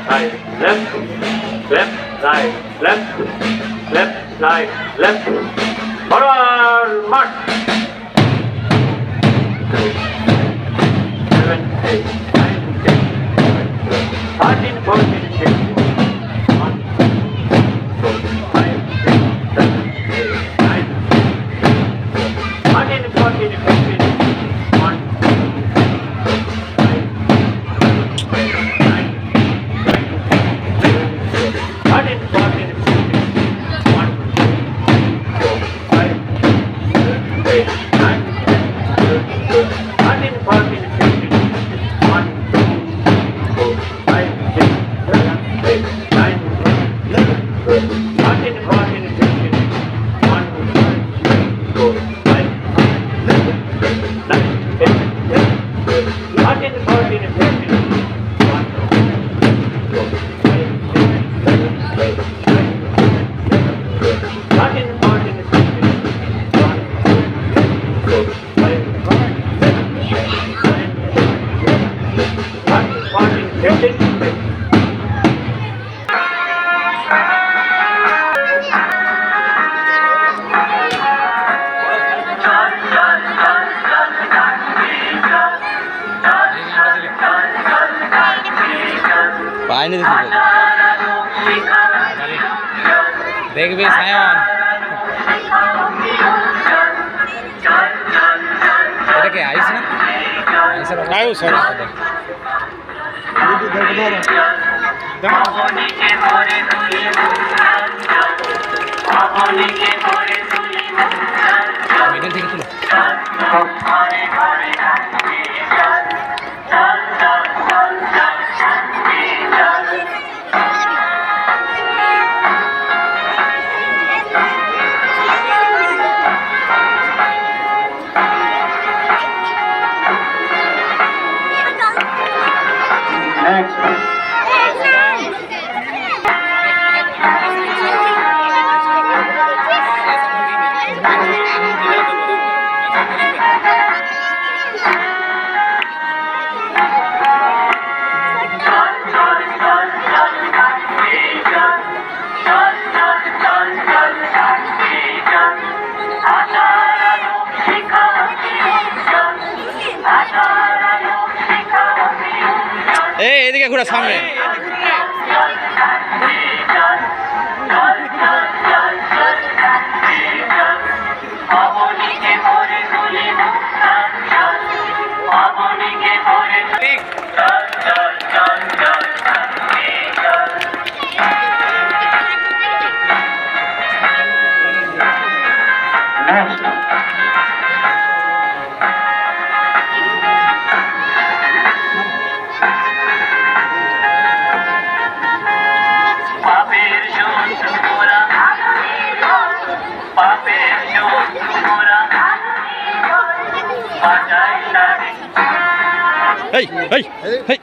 right, left, left, right, left, left, right, left. Forward, march. 7, 8, 9, 10, 13, 14, 15. 1, 2, 5, 6, 7, 8, 9, 13, 14, 15. 1, পাইনি দেখবি সায়ন এটা কি আইস না আয়ু স্যার মিডল থেকে তুলো এই এদিকে ঘোরা সামনে hey hey hey